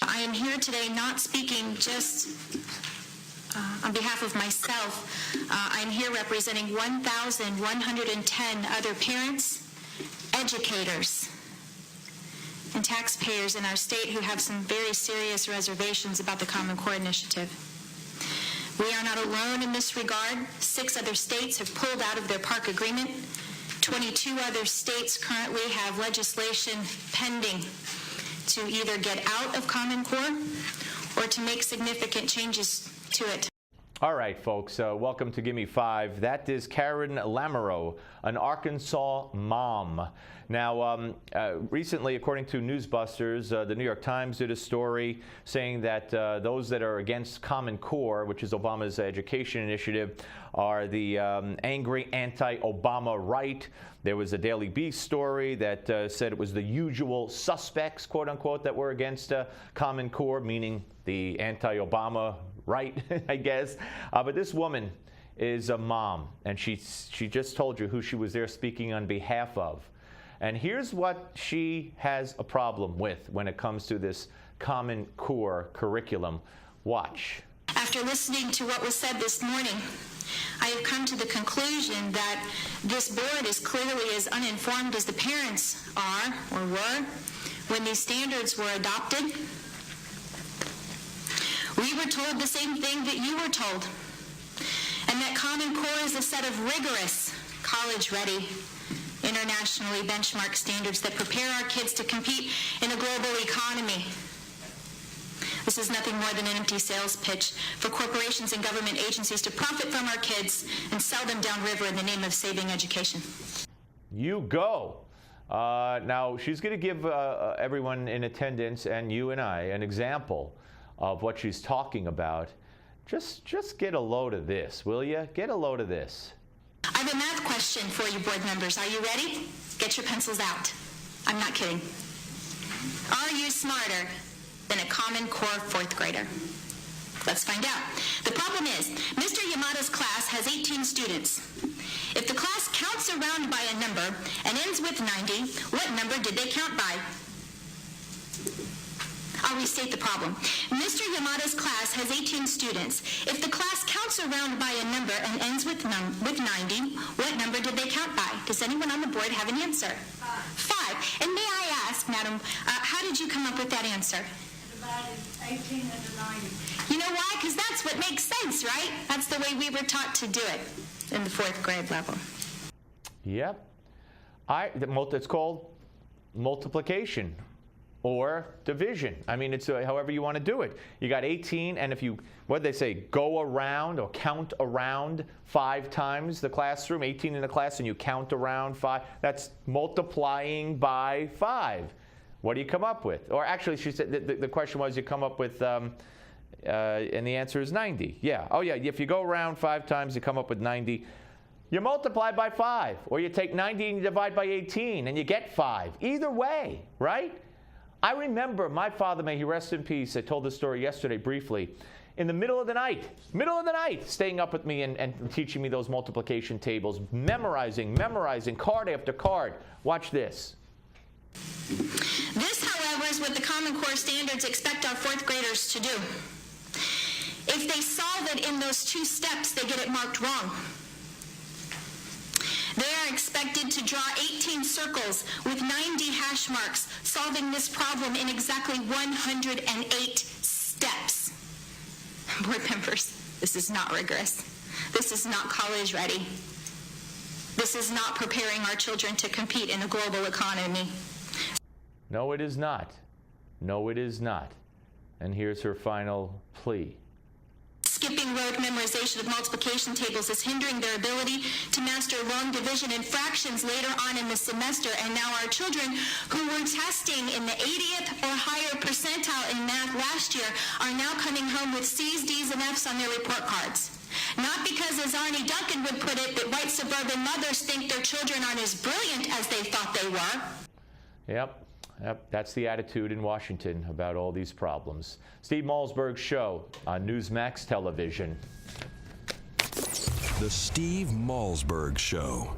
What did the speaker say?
I am here today not speaking just on behalf of myself. I'm here representing 1,110 other parents, educators, and taxpayers in our state who have some very serious reservations about the Common Core initiative. We are not alone in this regard. 6 other states have pulled out of their park agreement. 22 other states currently have legislation pending to either get out of Common Core or to make significant changes to it. All right, folks, welcome to Gimme 5. That is Karen Lamoureux, an Arkansas mom. Now, recently, according to Newsbusters, the New York Times did a story saying that those that are against Common Core, which is Obama's education initiative, are the angry anti-Obama right. There was a Daily Beast story that said it was the usual suspects, quote unquote, that were against Common Core, meaning the anti-Obama right, I guess. But this woman is a mom, and she just told you who she was there speaking on behalf of. And here's what she has a problem with when it comes to this Common Core curriculum. Watch. After listening to what was said this morning, I have come to the conclusion that this board is clearly as uninformed as the parents are or were when these standards were adopted. We were told the same thing that you were told, and that Common Core is a set of rigorous, college-ready, internationally benchmarked standards that prepare our kids to compete in a global economy. This is nothing more than an empty sales pitch for corporations and government agencies to profit from our kids and sell them downriver in the name of saving education. You go. Now, she's going to give everyone in attendance and you and I an example of what she's talking about. Just get a load of this, will you? Get a load of this. I have a math question for you, board members. Are you ready? Get your pencils out. I'm not kidding. Are you smarter than a Common Core 4th grader? Let's find out. The problem is, Mr. Yamada's class has 18 students. If the class counts around by a number and ends with 90, what number did they count by? I'll restate the problem. Mr. Yamada's class has 18 students. If the class counts around by a number and ends with 90, what number did they count by? Does anyone on the board have an answer? 5. And may I ask, madam, how did you come up with that answer? Divided 18 into 90. You know why? Because that's what makes sense, right? That's the way we were taught to do it in the 4th grade level. Yep. It's called multiplication or division. I mean, it's however you want to do it. You got 18, and if you, what did they say, go around or count around 5 times the classroom, 18 in the class, and you count around 5, that's multiplying by 5. What do you come up with? Or actually, she said the question was you come up with, and the answer is 90. Yeah. Oh, yeah. If you go around 5 times, you come up with 90. You multiply by 5, or you take 90 and you divide by 18, and you get 5. Either way, right? I remember my father, may he rest in peace, I told this story yesterday briefly, in the middle of the night, staying up with me and teaching me those multiplication tables, memorizing card after card. Watch this. This, however, is what the Common Core standards expect our 4th graders to do. If they solve it in those 2 steps, they get it marked wrong. They are expected to draw 18 circles with 90 hash marks, solving this problem in exactly 108 steps. Board members, this is not rigorous. This is not college ready. This is not preparing our children to compete in a global economy. No, it is not. No, it is not. And here's her final plea. Skipping rote memorization of multiplication tables is hindering their ability to master long division and fractions later on in the semester. And now our children who were testing in the 80th or higher percentile in math last year are now coming home with C's, D's, and F's on their report cards. Not because, as Arnie Duncan would put it, that white suburban mothers think their children aren't as brilliant as they thought they were. Yep, that's the attitude in Washington about all these problems. Steve Malzberg Show on Newsmax Television. The Steve Malzberg Show.